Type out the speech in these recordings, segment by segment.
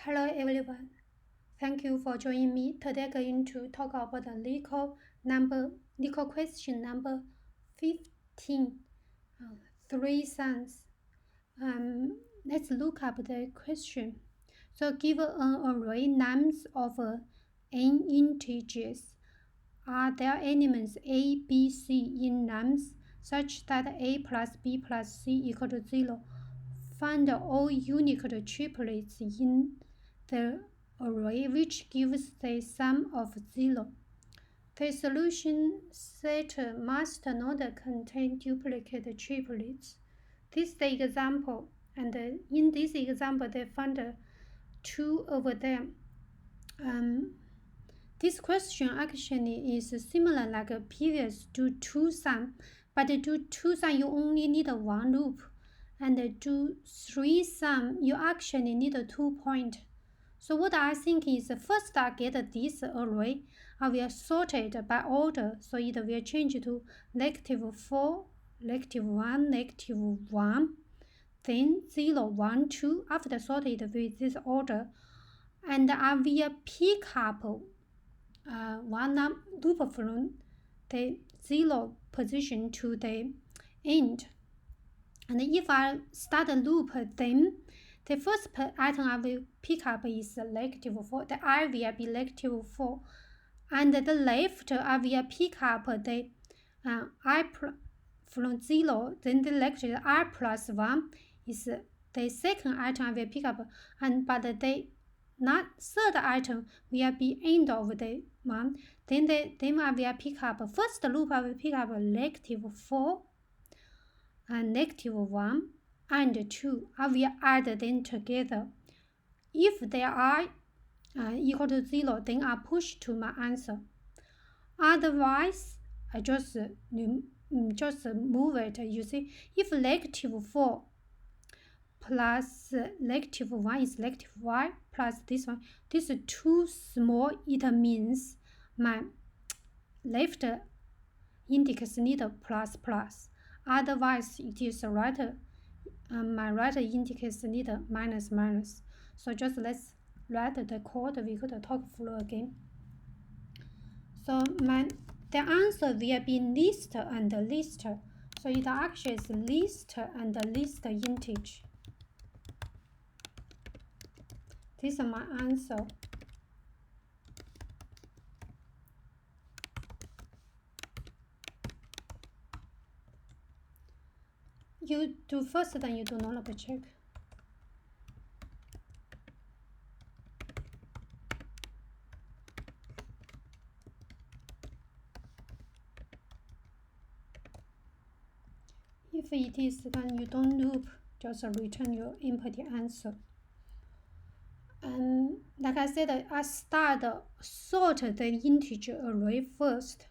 Hello everyone, thank you for joining me. Today I'm going to talk about the Leetcode question number 15, 3 sums. Let's look up the question. So give an array names of n integers. Are there elements a, b, c in names such that a plus b plus c equal to 0? Find all Unicode triplets in the array which gives the sum of 0. The solution set must not contain duplicate triplets. This is the example, and in this example they found 2 over them. This question actually is similar like a previous do 2 sum, but do 2 sum you only need 1 loop, and do 3 sum you actually need 2 point. So what I think is first I get this array, I will sort it by order, so it will change to -4, -1, -1, then 0, 1, 2 after sorted with this order, and I will pick up one loop from the 0 position to the end. And if I start a loop, then the first item I will pick up is -4. The I will be -4. And the left I will pick up the I from 0. Then the left I plus 1 is the second item I will pick up. But the third item will be end of the one. Then I will pick up first loop. I will pick up -4 and -1 and 2. I will add them together. If they are equal to 0, then I push to my answer. Otherwise, I just move it. You see, if -4 plus -1 is -y plus this one, this is too small. It means my left index need plus plus. Otherwise, it is my right index need minus minus. So just let's write the code. We could talk through again. So the answer will be list and list. So it actually is list and list integer. This is my answer. You do first, then you do not check. If it is then you don't loop, just return your empty answer. And like I said, I sort the integer array first.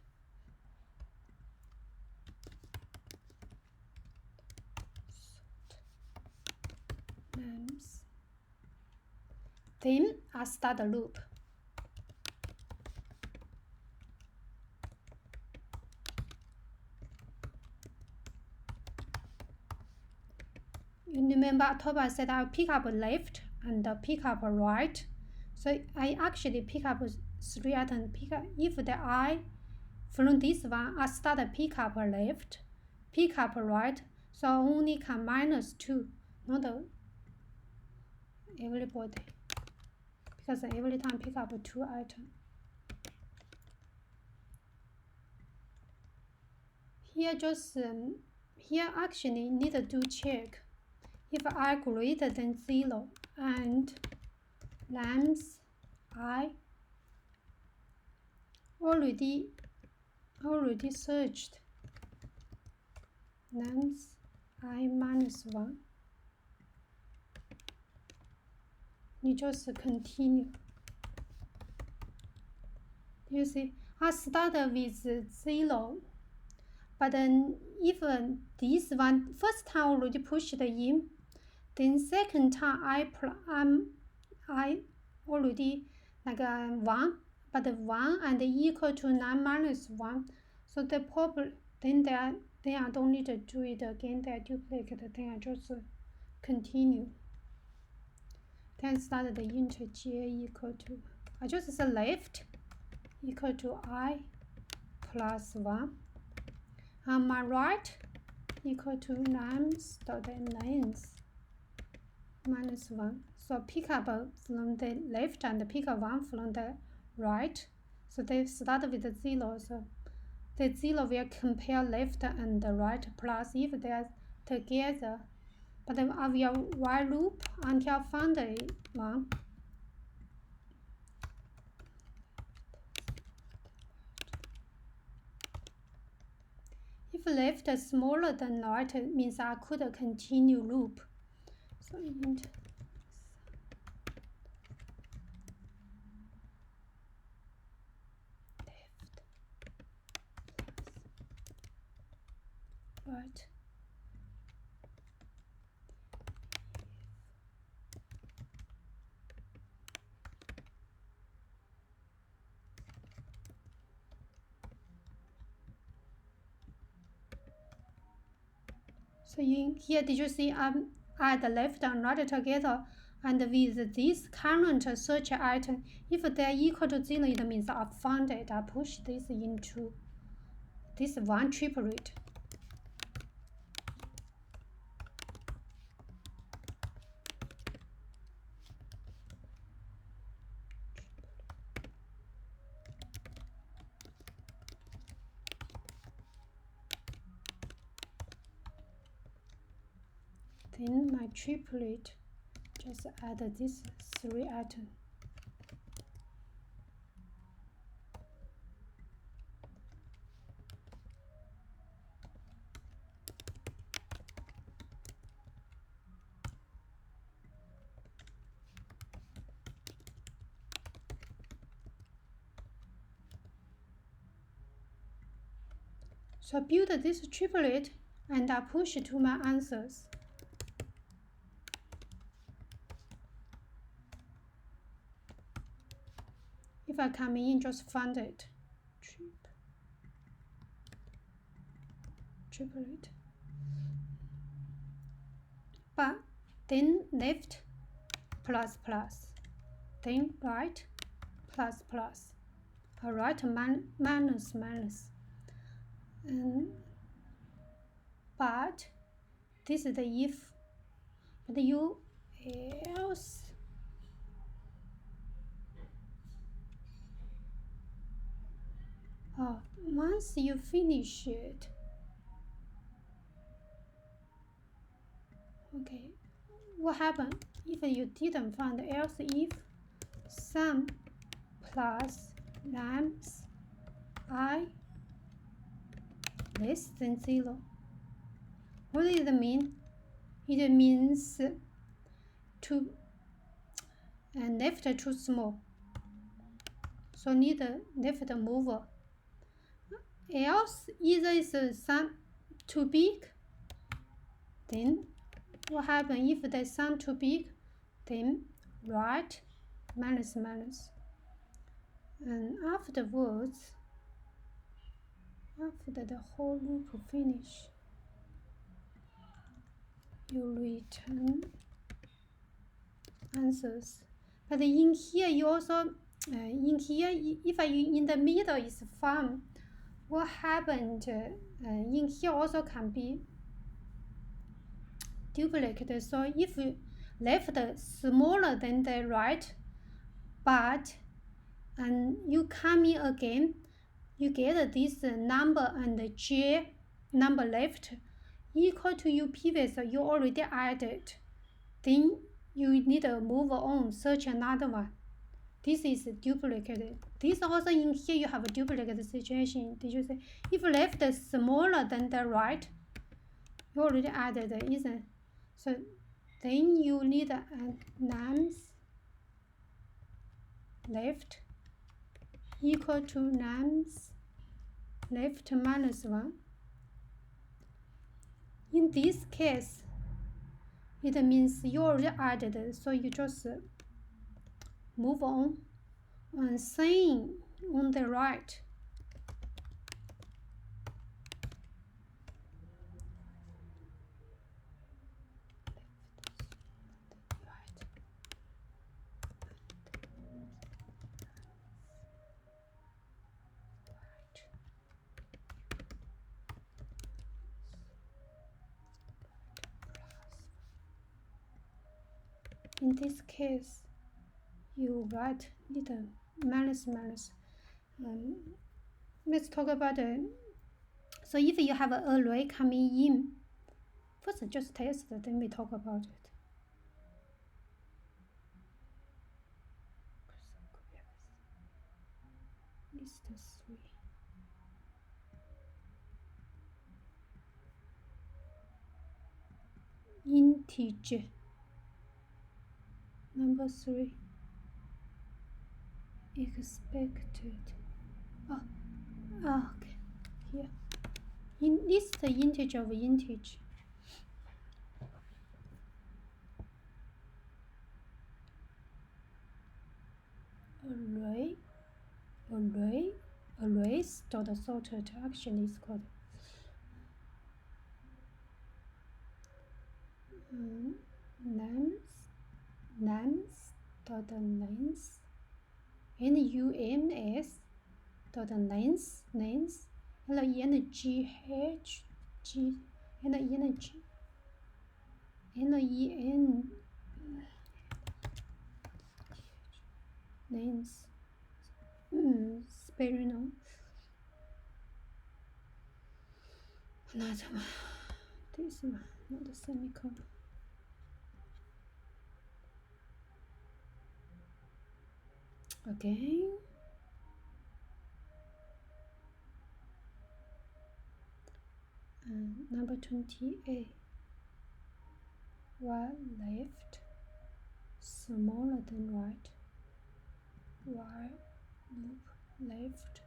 Then I start the loop. You remember I said I'll pick up left and pick up right. So I actually pick up 3 items. If the I from this one, I start pick up left, pick up right. So I only can -2, not everybody, because every time pick up 2 items. Here here actually need to check if I greater than 0 and lambs I already searched lambs I -1. You just continue. You see, I started with 0, but then if this one first time already pushed in, then second time I already like 1, but 1 and equal to 9 minus 1. So the problem then I don't need to do it again. They are duplicate. Then I just continue. can start the int j equal to, I just say left equal to I plus 1, and my right equal to nums dot length minus 1. So pick up from the left and pick up 1 from the right. So they start with the 0. So the 0 will compare left and the right plus if they are together. But then I will while loop until find the 1. If left is smaller than right, it means I could continue loop. So int left plus right. So in here, did you see add the left and right together, and with this current search item, if they are equal to 0, it means I found it. I push this into this one triplet. Then my triplet just add this 3 items. So I build this triplet and I push to my answers. If I come in, just find it. Triplet. But then left plus plus, then right plus plus, right minus minus. But this is the if, but you else. Once you finish it, okay, what happened if you didn't find else if sum plus lambs I less than 0? What does it mean? It means to left too small, so need a left mover. Else either is sum too big, then what happens if the sum too big? Then right minus minus. And afterwards, after the whole loop finish, you return answers. But in here you also in here, if you in the middle is fun, what happened in here also can be duplicated. So if left smaller than the right, but and you come in again, you get this number and the j number left equal to your previous, you already added, then you need to move on, search another one. This is duplicated. This also in here you have a duplicate situation. Did you say if left smaller than the right, you already added, isn't? So then you need nums left equal to nums left minus 1. In this case, it means you already added, so you just move on and same on the right. in this case, you write little minus minus. Let's talk about so if you have an array coming in, first just test, then we talk about it. List 3. Integer number 3 expected. Okay, here list the integer of integer. Arrays dot sorted action is called names dot names nums dot names names spelling no. Another one. This one, not the semicolon. Again. Number 28. While left smaller than right. While loop left.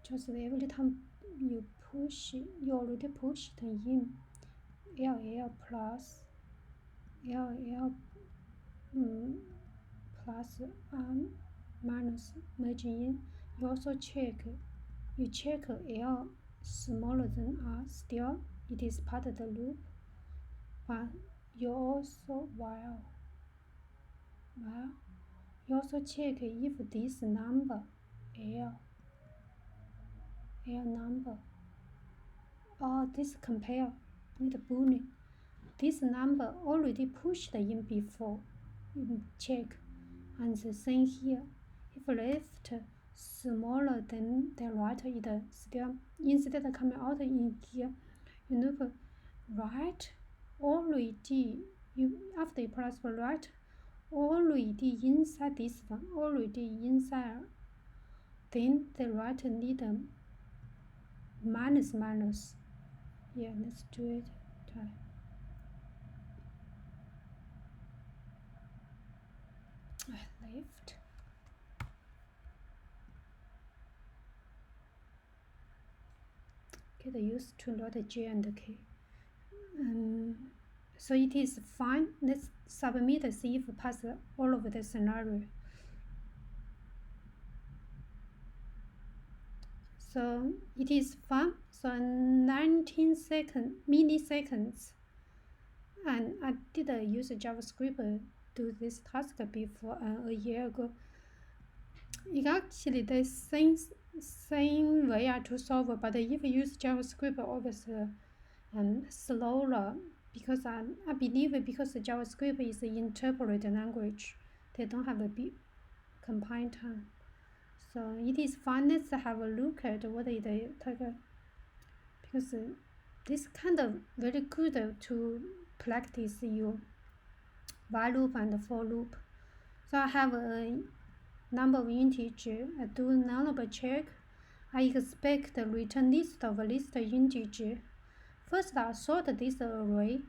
Just every time you push, you already pushed in LL plus LL plus minus merging in. You also check L smaller than R, still it is part of the loop, but you also while you also check if this number L number or this compare need boolean. This number already pushed in before, you check, and the same here. If left smaller than the right, it still instead of coming out in here, you look right already. You after you press right already inside this one, already inside. Then the right need minus minus. Yeah, let's do it. Try. Left. Get used to write J and K. So it is fine. Let's submit and see if pass all of the scenario. So it is fine. So 19 milliseconds. And I did use JavaScript do this task before a year ago. It's actually the same way to solve, but if you use JavaScript, obviously slower, because I believe because JavaScript is an interpreted language, they don't have a big compile time. So it is fun. Let's have a look at what it is, because this kind of very good to practice your while loop and for loop. So I have a number of integer. I do nullable check. I expect the return list of list integer. First, I sort this array.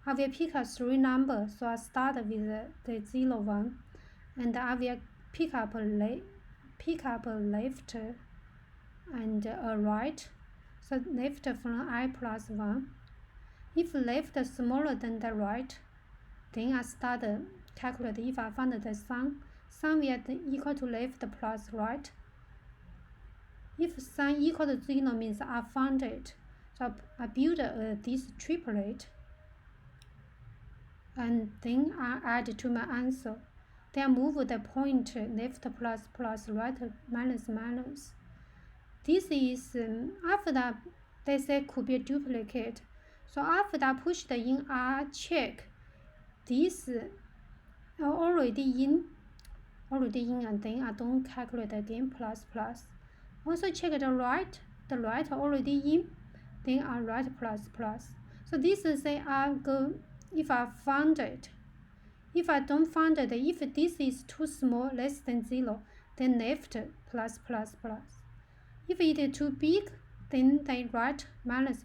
I will pick 3 numbers, so I start with the 0, 1, and I will pick up a left and a right. So left from I plus 1. If left smaller than the right, then I start calculate if I find the sum. Sum will equal to left plus right. If sum equal to 0 means I found it. So I build this triplet, and then I add to my answer. Then I move the point left plus plus right minus minus. This is after that they say could be a duplicate. So after I push the in, I check this already in, and then I don't calculate again, plus. Also check the right already in, then I write plus. So this is say I go, if I found it. If I don't find it, if this is too small, less than 0, then left plus. If it is too big, then they write minus,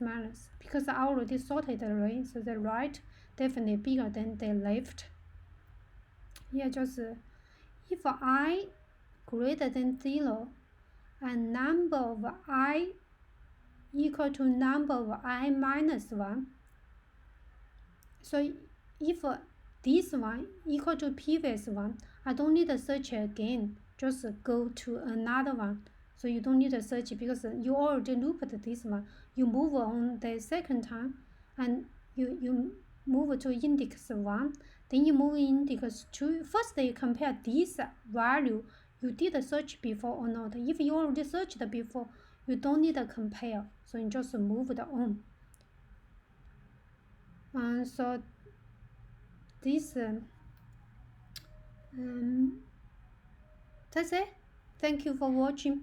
because I already sorted the array, so the right definitely bigger than the left. Here just if I greater than 0 and number of I equal to number of I minus 1, so if this one equal to previous one, I don't need to search again, just go to another one. So you don't need to search because you already looped this one. You move on the second time and you move to index 1, then you move index 2. First you compare this value you did search before or not. If you already searched before, you don't need to compare, so you just move it on. So this that's it. Thank you for watching.